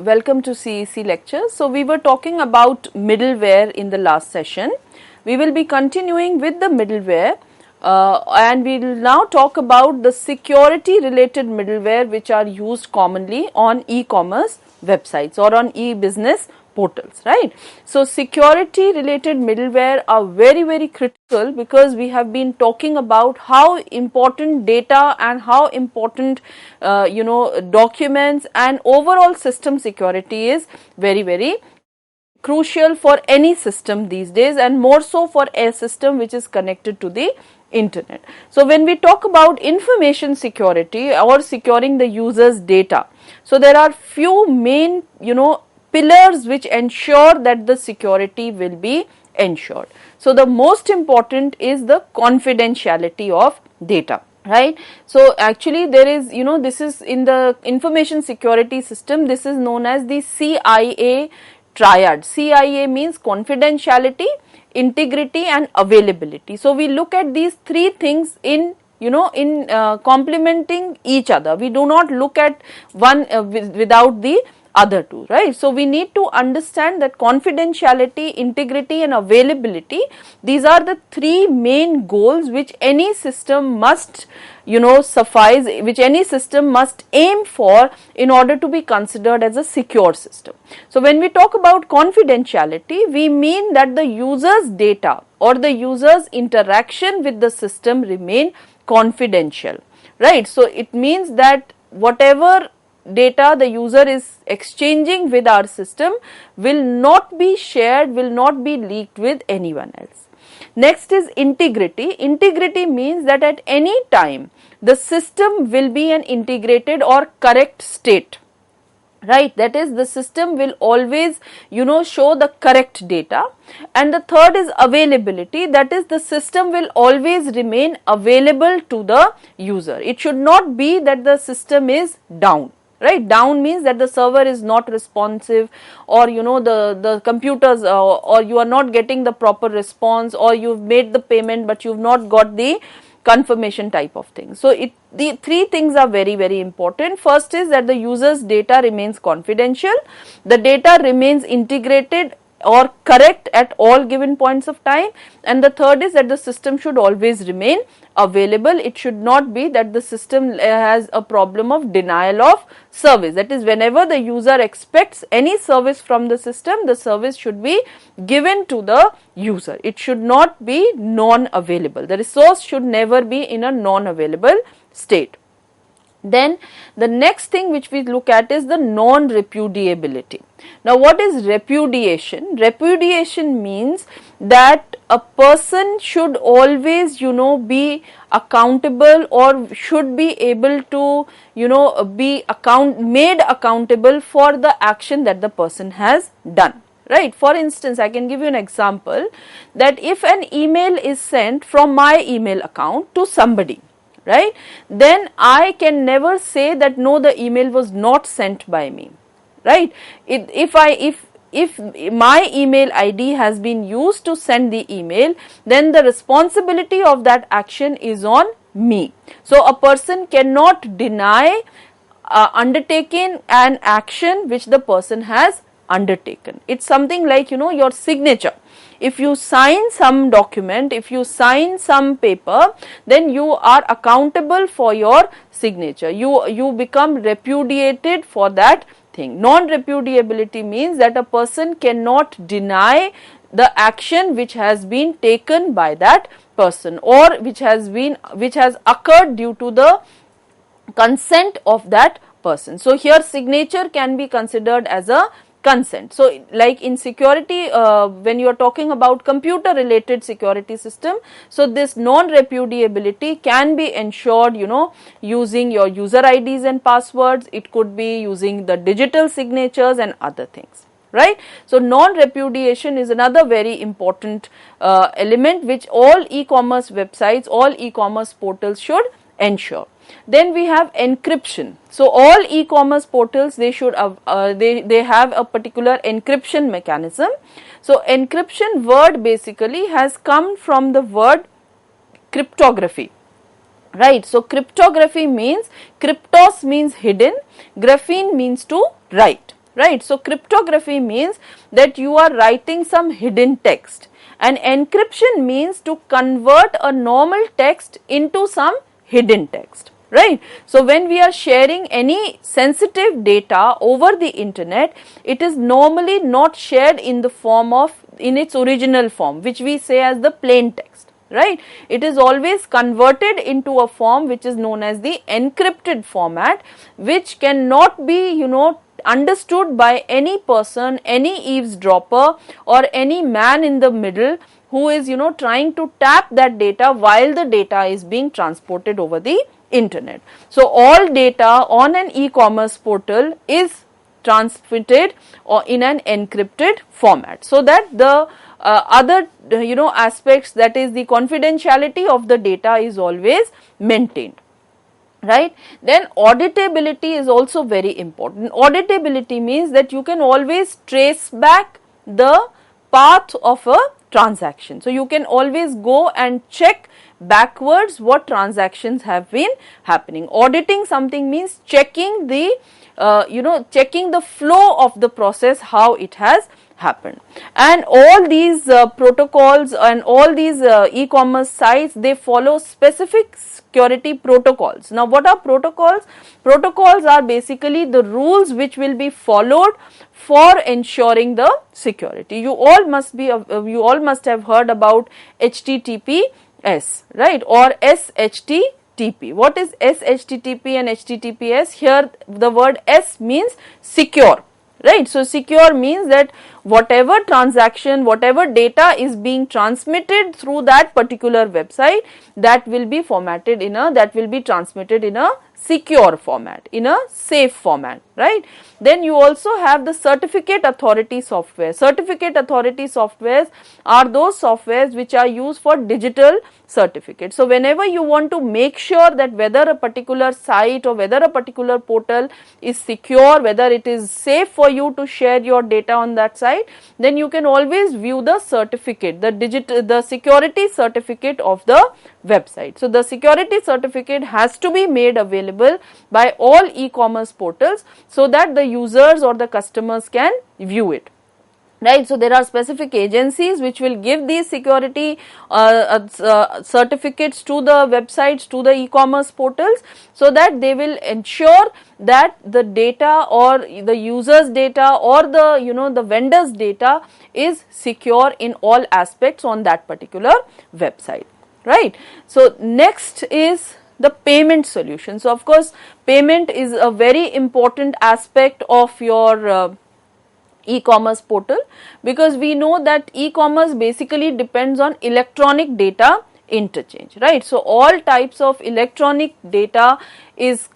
welcome to CEC lectures. So we were talking about middleware in the last session. We will be continuing with the middleware and we will now talk about the security related middleware which are used commonly on e-commerce websites or on e-business portals, right? So security related middleware are very critical because we have been talking about how important data and how important documents and overall system security is very crucial for any system these days, and more so for a system which is connected to the internet. So when we talk about information security or securing the user's data, so there are few main pillars which ensure that the security will be ensured. So the most important is the confidentiality of data, right? So actually there is, this is in the information security system, this is known as the CIA triad. CIA means confidentiality, integrity and availability. So we look at these three things in complementing each other. We do not look at one without the other two, right? So we need to understand that confidentiality, integrity and availability, these are the three main goals which any system must suffice, which any system must aim for in order to be considered as a secure system. So when we talk about confidentiality, we mean that the user's data or the user's interaction with the system remain confidential, right? So it means that whatever data the user is exchanging with our system will not be shared, will not be leaked with anyone else. Next is integrity. Integrity means that at any time the system will be an integrated or correct state, right? That is, the system will always show the correct data. And the third is availability, that is, the system will always remain available to the user. It should not be that the system is down, right? Down means that the server is not responsive, or the computers or you are not getting the proper response, or you've made the payment but you've not got the confirmation type of thing. So the three things are very important. First is that the user's data remains confidential, the data remains integrated or correct at all given points of time, and the third is that the system should always remain available. It should not be that the system has a problem of denial of service. That is, whenever the user expects any service from the system, the service should be given to the user. It should not be non-available. The resource should never be in a non-available state. Then the next thing which we look at is the non-repudiability. Now what is repudiation? Repudiation means that a person should always be accountable, or should be able to be made accountable for the action that the person has done, right? For instance, I can give you an example that if an email is sent from my email account to somebody, right, then I can never say that no, the email was not sent by me, right? If my email ID has been used to send the email, then the responsibility of that action is on me. So a person cannot deny undertaking an action which the person has undertaken. It's something like your signature. If you sign some document, if you sign some paper, then you are accountable for your signature. You become repudiated for that thing. Non-repudiability means that a person cannot deny the action which has been taken by that person, or which has occurred due to the consent of that person. So here signature can be considered as a consent. So like in security, when you are talking about computer related security system, so this non-repudiability can be ensured using your user IDs and passwords. It could be using the digital signatures and other things, right? So non-repudiation is another very important element which all e-commerce websites, all e-commerce portals should ensure. Then we have encryption. So all e-commerce portals, they should they have a particular encryption mechanism. So encryption word basically has come from the word cryptography, right? So cryptography means, cryptos means hidden, graphene means to write, right? So cryptography means that you are writing some hidden text, and encryption means to convert a normal text into some hidden text, right? So when we are sharing any sensitive data over the internet, it is normally not shared in the form of, in its original form, which we say as the plain text, right? It is always converted into a form which is known as the encrypted format, which cannot be, understood by any person, any eavesdropper, or any man in the middle who is, trying to tap that data while the data is being transported over the internet. So all data on an e-commerce portal is transmitted or in an encrypted format, so that the other aspects, that is the confidentiality of the data, is always maintained, right? Then auditability is also very important. Auditability means that you can always trace back the path of a transaction. So you can always go and check backwards what transactions have been happening. Auditing something means checking the checking the flow of the process, how it has happened. And all these protocols and all these e-commerce sites, they follow specific security protocols. Now what are protocols? Protocols are basically the rules which will be followed for ensuring the security. You all must have heard about HTTPS, right, or SHTTP. What is SHTTP and HTTPS? Here the word S means secure, right? So secure means that whatever transaction, whatever data is being transmitted through that particular website, that will be formatted in a, that will be transmitted in a secure format, in a safe format, right? Then you also have the certificate authority software. Certificate authority softwares are those softwares which are used for digital certificates. So whenever you want to make sure that whether a particular site or whether a particular portal is secure, whether it is safe for you to share your data on that site, then you can always view the certificate, the security certificate of the website. So the security certificate has to be made available by all e-commerce portals so that the users or the customers can view it, right? So there are specific agencies which will give these security certificates to the websites, to the e-commerce portals, so that they will ensure that the data or the user's data or the the vendor's data is secure in all aspects on that particular website, right? So next is the payment solution. So of course payment is a very important aspect of your e-commerce portal, because we know that e-commerce basically depends on electronic data interchange, right? So all types of electronic data is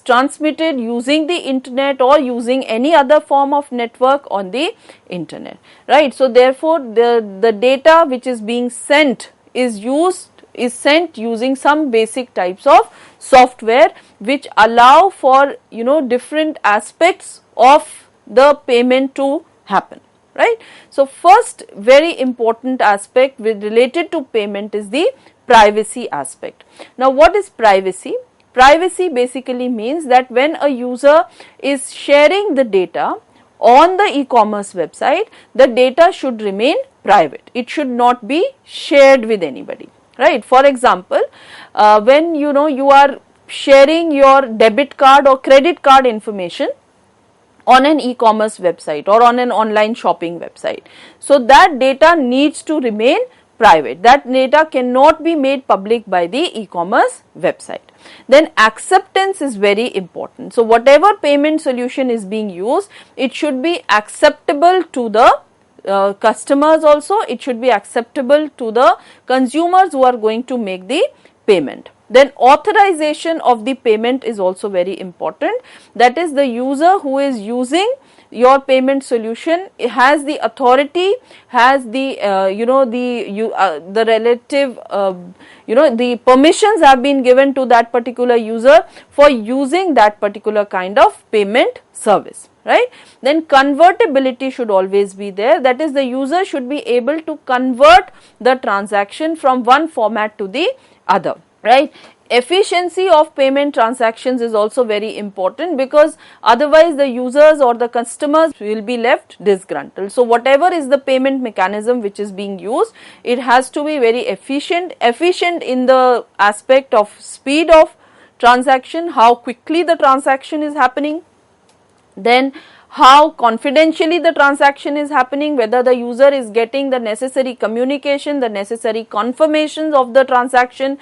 transmitted using the internet or using any other form of network on the internet, right? So therefore the data which is being sent is sent using some basic types of software which allow for different aspects of the payment to happen, right? So first very important aspect related to payment is the privacy aspect. Now what is privacy? Privacy basically means that when a user is sharing the data on the e-commerce website, the data should remain private. It should not be shared with anybody, right? For example, when you are sharing your debit card or credit card information on an e-commerce website or on an online shopping website, so that data needs to remain private. That data cannot be made public by the e-commerce website. Then acceptance is very important. So whatever payment solution is being used, it should be acceptable to the customers also, it should be acceptable to the consumers who are going to make the payment. Then authorization of the payment is also very important. That is, the user who is using your payment solution has the authority, has the the relative the permissions have been given to that particular user for using that particular kind of payment service, right? Then convertibility should always be there. That is, the user should be able to convert the transaction from one format to the other, right? efficiency of payment transactions is also very important, because otherwise the users or the customers will be left disgruntled. So whatever is the payment mechanism which is being used, it has to be very efficient in the aspect of speed of transaction, how quickly the transaction is happening, then how confidentially the transaction is happening, whether the user is getting the necessary communication, the necessary confirmations of the transaction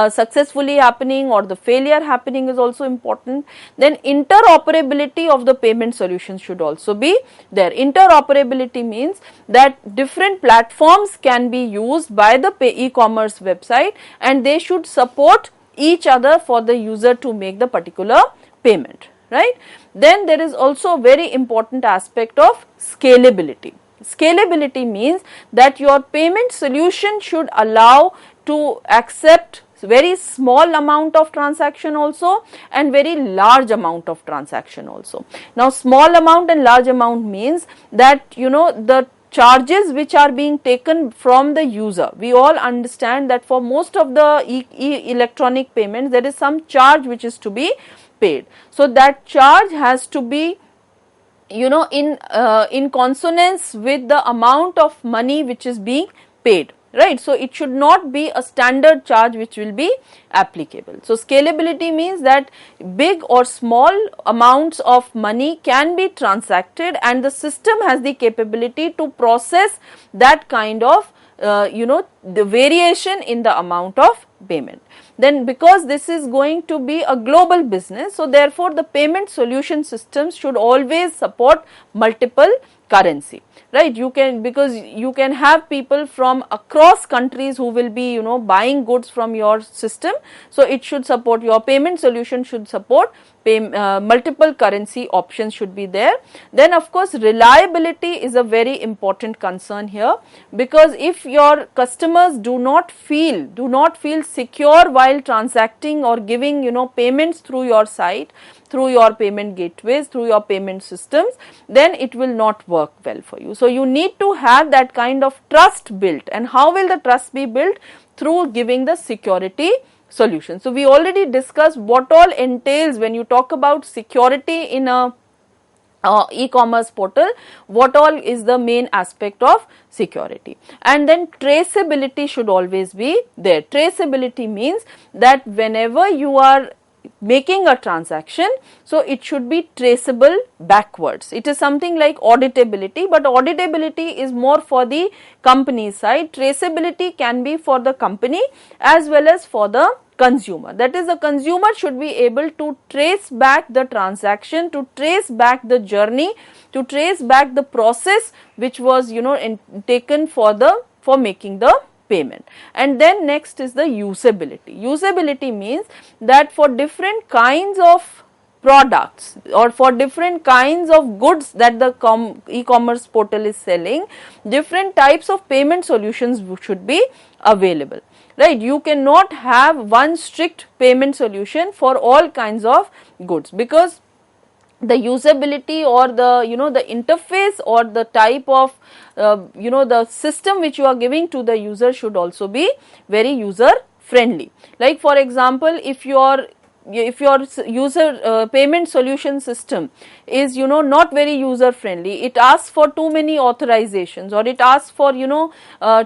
successfully happening or the failure happening is also important. Then interoperability of the payment solutions should also be there. Interoperability means that different platforms can be used by the e-commerce website, and they should support each other for the user to make the particular payment, right? Then there is also a very important aspect of scalability. Scalability means that your payment solution should allow to accept very small amount of transaction also and very large amount of transaction also. Now small amount and large amount means that, you know, the charges which are being taken from the user, we all understand that for most of the electronic payments there is some charge which is to be paid. So that charge has to be, you know, in consonance with the amount of money which is being paid, right? So it should not be a standard charge which will be applicable. So scalability means that big or small amounts of money can be transacted and the system has the capability to process that kind of you know, the variation in the amount of payment. Then because this is going to be a global business, so therefore the payment solution systems should always support multiple currency, right? You can, because you can have people from across countries who will be, you know, buying goods from your system. So it should support, your payment solution should support multiple currency options should be there. Then of course reliability is a very important concern here, because if your customers do not feel secure while transacting or giving, you know, payments through your site, through your payment gateways, through your payment systems, then it will not work well for you. So you need to have that kind of trust built. And how will the trust be built? Through giving the security solution. So we already discussed what all entails when you talk about security in a e-commerce portal, what all is the main aspect of security. And then traceability should always be there. Traceability means that whenever you are making a transaction, so it should be traceable backwards. It is something like auditability, but auditability is more for the company side. Traceability can be for the company as well as for the consumer. That is, the consumer should be able to trace back the transaction, to trace back the journey, to trace back the process which was, you know, taken for making the payment. And then next is the usability. Usability means that for different kinds of products or for different kinds of goods that the e-commerce portal is selling, different types of payment solutions should be available, right? You cannot have one strict payment solution for all kinds of goods, because the usability or the, you know, the interface or the type of you know, the system which you are giving to the user should also be very user friendly. Like for example, if your user payment solution system is, you know, not very user friendly, it asks for too many authorizations, or it asks for, you know,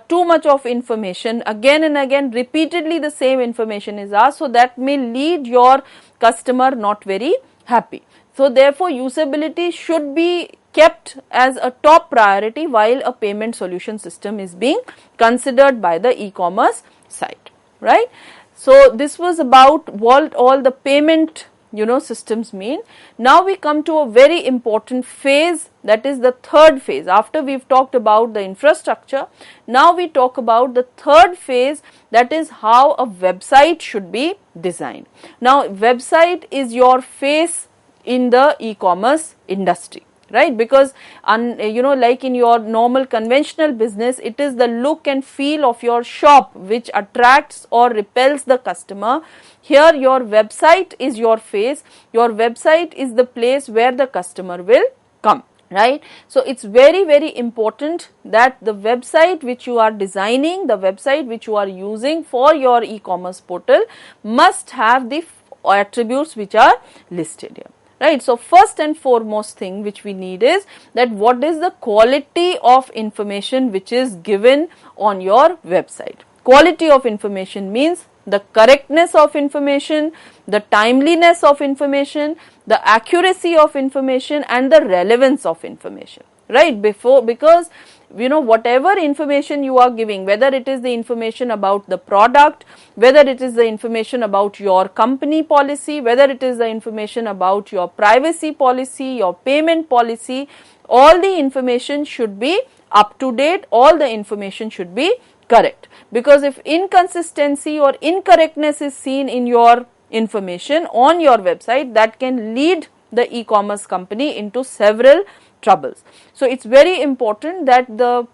too much of information, again and again repeatedly the same information is asked, so that may lead your customer not very happy. So therefore usability should be kept as a top priority while a payment solution system is being considered by the e-commerce site, right? So this was about what all the payment, you know, systems mean. Now we come to a very important phase, that is the third phase. After we've talked about the infrastructure, now we talk about the third phase, that is how a website should be designed. Now website is your face in the e-commerce industry, right? Because you know, like in your normal conventional business, it is the look and feel of your shop which attracts or repels the customer. Here your website is your face, your website is the place where the customer will come. right? So it's very, very important that the website which you are designing, the website which you are using for your e-commerce portal must have the attributes which are listed here, right? So first and foremost thing which we need is that what is the quality of information which is given on your website. Quality of information means the correctness of information, the timeliness of information, the accuracy of information and the relevance of information, right? Because you know, whatever information you are giving, whether it is the information about the product, whether it is the information about your company policy, whether it is the information about your privacy policy, your payment policy, all the information should be up to date, all the information should be correct. Because if inconsistency or incorrectness is seen in your information on your website, that can lead the e-commerce company into several troubles. So it's very important that the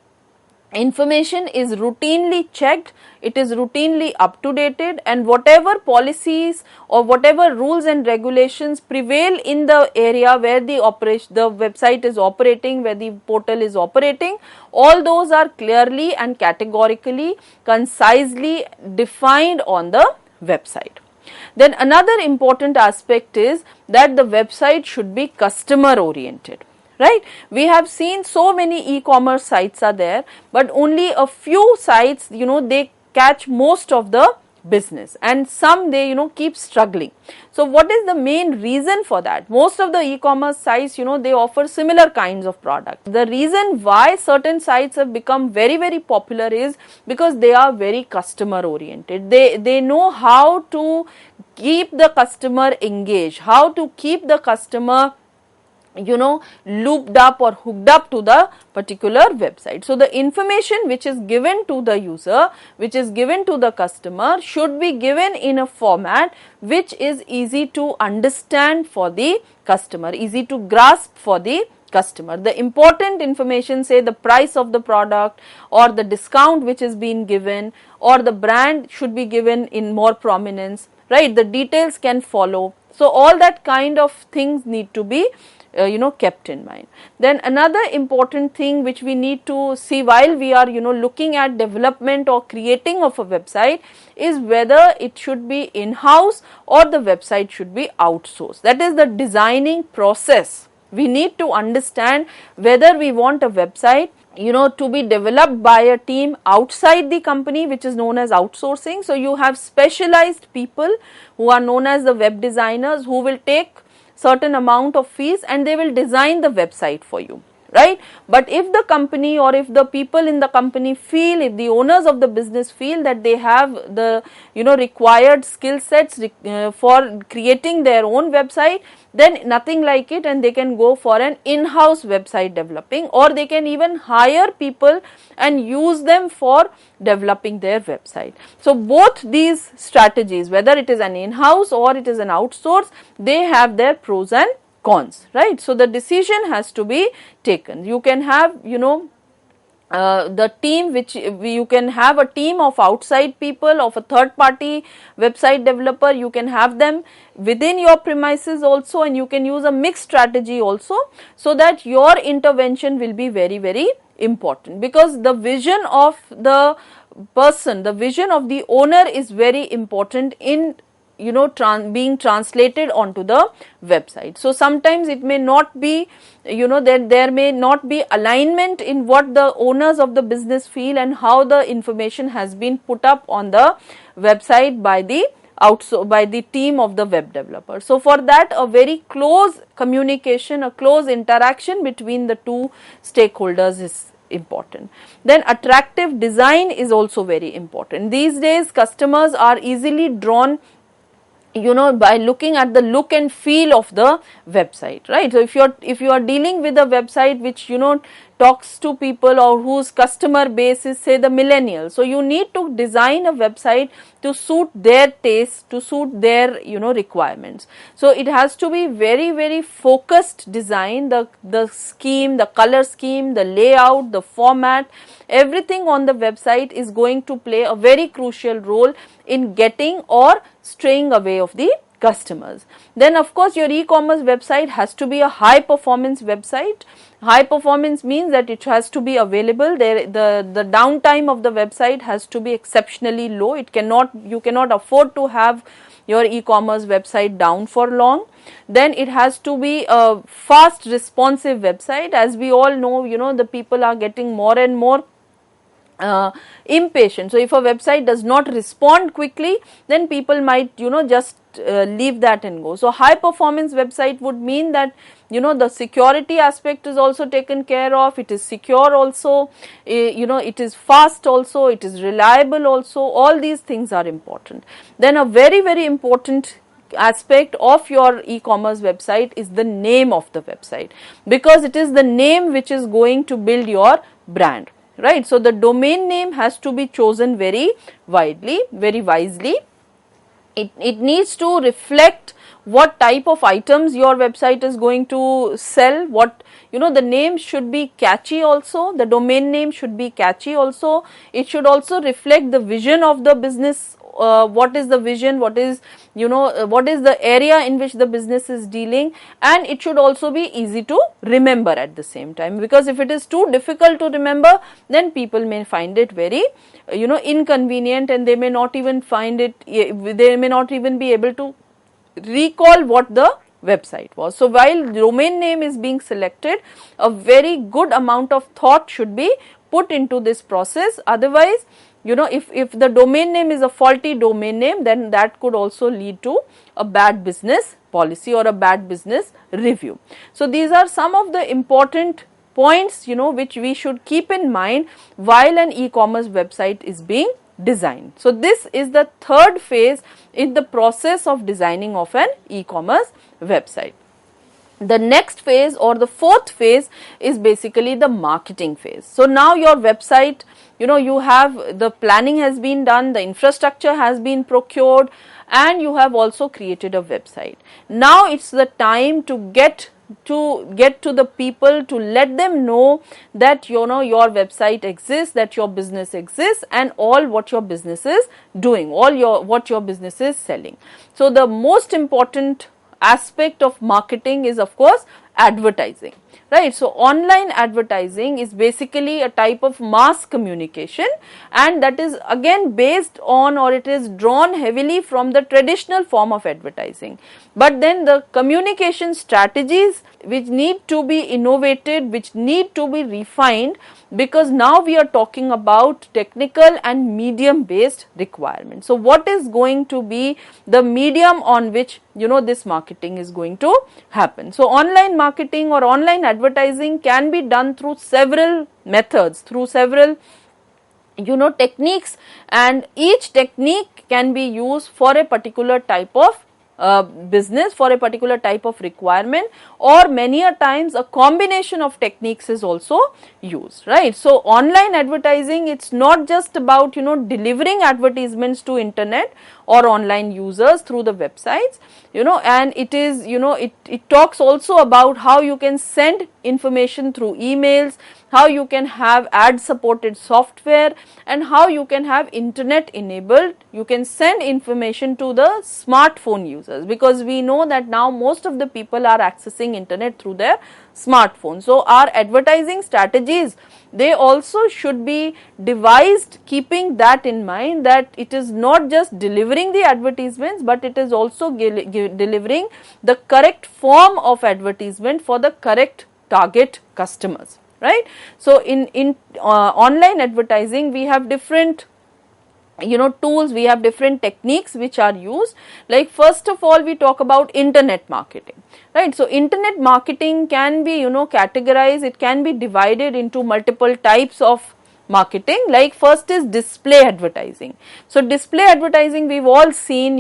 information is routinely checked, it is routinely up to dated, and whatever policies or whatever rules and regulations prevail in the area where the website is operating, where the portal is operating, all those are clearly and categorically, concisely defined on the website. Then another important aspect is that the website should be customer oriented. Right? We have seen so many e-commerce sites are there, but only a few sites, you know, they catch most of the business, and some they, you know, keep struggling. So what is the main reason for that? Most of the e-commerce sites, you know, they offer similar kinds of products. The reason why certain sites have become very, very popular is because they are very customer oriented. They know how to keep the customer engaged, how to keep the customer, you know, looped up or hooked up to the particular website. So the information which is given to the user, which is given to the customer, should be given in a format which is easy to understand for the customer, easy to grasp for the customer. The important information, say the price of the product or the discount which is being given, or the brand should be given in more prominence, right? The details can follow. So all that kind of things need to be you know, kept in mind. Then another important thing which we need to see while we are, you know, looking at development or creating of a website is whether it should be in-house or the website should be outsourced. That is the designing process. We need to understand whether we want a website, you know, to be developed by a team outside the company, which is known as outsourcing. So you have specialized people who are known as the web designers, who will take certain amount of fees and they will design the website for you, right? But if the company or if the people in the company feel, if the owners of the business feel that they have the, you know, required skill sets for creating their own website, then nothing like it, and they can go for an in-house website developing, or they can even hire people and use them for developing their website. So both these strategies, whether it is an in-house or it is an outsource, they have their pros and cons, right? So the decision has to be taken. You can have, you know, the team which you can have a team of outside people, of a third party website developer, you can have them within your premises also, and you can use a mixed strategy also, so that your intervention will be very, very important, because the vision of the person, the vision of the owner is very important in, you know, being translated onto the website. So sometimes it may not be, you know, there may not be alignment in what the owners of the business feel and how the information has been put up on the website by the team of the web developer. So for that, a very close communication, a close interaction between the two stakeholders is important. Then attractive design is also very important. These days customers are easily drawn, you know, by looking at the look and feel of the website, right? So if you are dealing with a website which, you know, talks to people or whose customer base is, say, the millennials, so you need to design a website to suit their taste, to suit their, you know, requirements. So it has to be very, very focused design, the scheme, the color scheme, the layout, the format, everything on the website is going to play a very crucial role in getting or straying away of the customers. Then of course your e-commerce website has to be a high performance website. High performance means that it has to be available. The downtime of the website has to be exceptionally low. You cannot afford to have your e-commerce website down for long. Then it has to be a fast responsive website. As we all know, the people are getting more and more impatient. So if a website does not respond quickly, then people might just leave that and go. So high performance website would mean that the security aspect is also taken care of, it is secure also, it is fast also, it is reliable also. All these things are important. Then a very, very important aspect of your e-commerce website is the name of the website, because it is the name which is going to build your brand. Right. So the domain name has to be chosen very widely, very wisely. It needs to reflect what type of items your website is going to sell. The name should be catchy also. The domain name should be catchy also. It should also reflect the vision of the business. What is the vision, what is the area in which the business is dealing, and it should also be easy to remember at the same time, because if it is too difficult to remember, then people may find it very inconvenient, and they may not even be able to recall what the website was. So while domain name is being selected, a very good amount of thought should be put into this process. Otherwise, if the domain name is a faulty domain name, then that could also lead to a bad business policy or a bad business review. So these are some of the important points, which we should keep in mind while an e-commerce website is being designed. So this is the third phase in the process of designing of an e-commerce website. The next phase, or the fourth phase, is basically the marketing phase. So now your website, you have the planning has been done, the infrastructure has been procured, and you have also created a website. Now it's the time to get to the people, to let them know that your website exists, that your business exists, and all what your business is doing, what your business is selling. So the most important aspect of marketing is of course advertising, right? So online advertising is basically a type of mass communication, and that is again based on, or it is drawn heavily from the traditional form of advertising. But then the communication strategies which need to be innovated, which need to be refined, because now we are talking about technical and medium based requirements. So what is going to be the medium on which this marketing is going to happen? So online marketing or online advertising can be done through several methods, through several techniques, and each technique can be used for a particular type of business, for a particular type of requirement, or many a times a combination of techniques is also used, right? So online advertising, it's not just about delivering advertisements to internet or online users through the websites, and it is it talks also about how you can send information through emails, how you can have ad supported software, and how you can have internet enabled. You can send information to the smartphone users, because we know that now most of the people are accessing internet through their smartphone. So our advertising strategies, they also should be devised keeping that in mind, that it is not just delivering the advertisements, but it is also delivering the correct form of advertisement for the correct target customers, right? So in online advertising, we have different tools, we have different techniques which are used. Like first of all, we talk about internet marketing, right? So internet marketing can be categorized, it can be divided into multiple types of marketing. Like first is display advertising. So display advertising, we've all seen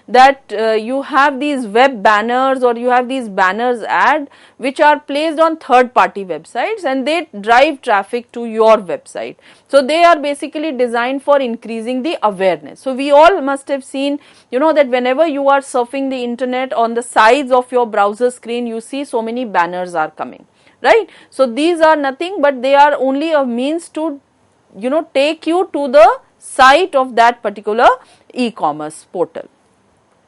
that you have these web banners, or you have these banners ad which are placed on third party websites, and they drive traffic to your website. So they are basically designed for increasing the awareness. So we all must have seen that whenever you are surfing the internet, on the sides of your browser screen you see so many banners are coming, right? So these are nothing but they are only a means to take you to the site of that particular e-commerce portal.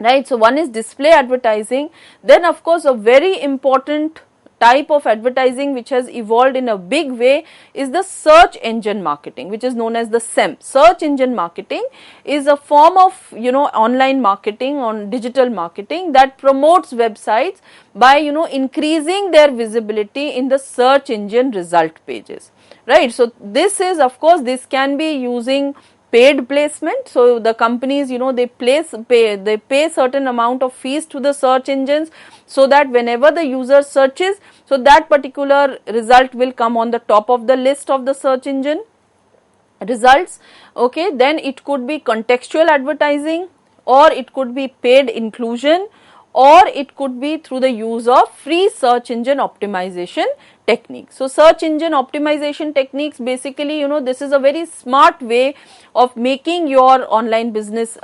right. So one is display advertising. Then of course a very important type of advertising which has evolved in a big way is the search engine marketing, which is known as the SEM. Search engine marketing is a form of, online marketing, on digital marketing, that promotes websites by, increasing their visibility in the search engine result pages, right. So this is, of course, this can be using paid placement. So the companies, they pay certain amount of fees to the search engines, so that whenever the user searches, so that particular result will come on the top of the list of the search engine results. Okay, then it could be contextual advertising, or it could be paid inclusion, or it could be through the use of free search engine optimization techniques. So search engine optimization techniques, basically, this is a very smart way of making your online business,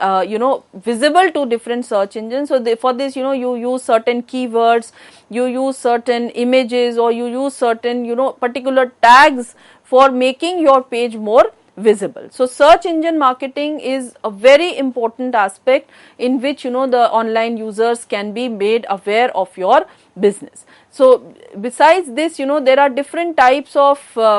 visible to different search engines. So for this, you use certain keywords, you use certain images, or you use certain, particular tags for making your page more visible. So search engine marketing is a very important aspect in which, the online users can be made aware of your business. So besides this, there are different types of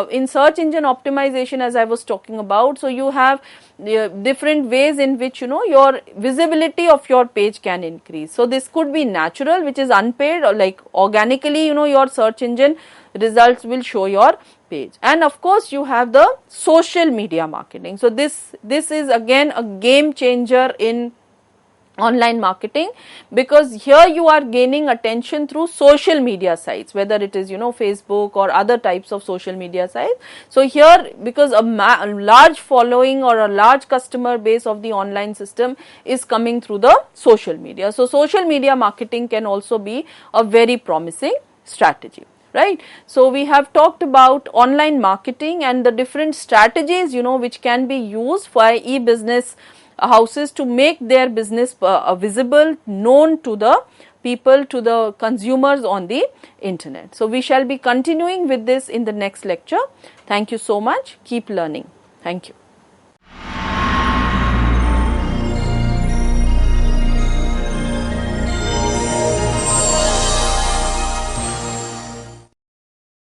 in search engine optimization, as I was talking about. So you have different ways in which, your visibility of your page can increase. So this could be natural, which is unpaid, or like organically, your search engine results will show your page. And of course you have the social media marketing. So this is again a game changer in online marketing, because here you are gaining attention through social media sites, whether it is, Facebook or other types of social media sites. So here, because a large following or a large customer base of the online system is coming through the social media. So social media marketing can also be a very promising strategy, right. So we have talked about online marketing and the different strategies, which can be used for e-business houses to make their business visible, known to the people, to the consumers on the internet. So we shall be continuing with this in the next lecture. Thank you so much. Keep learning. Thank you.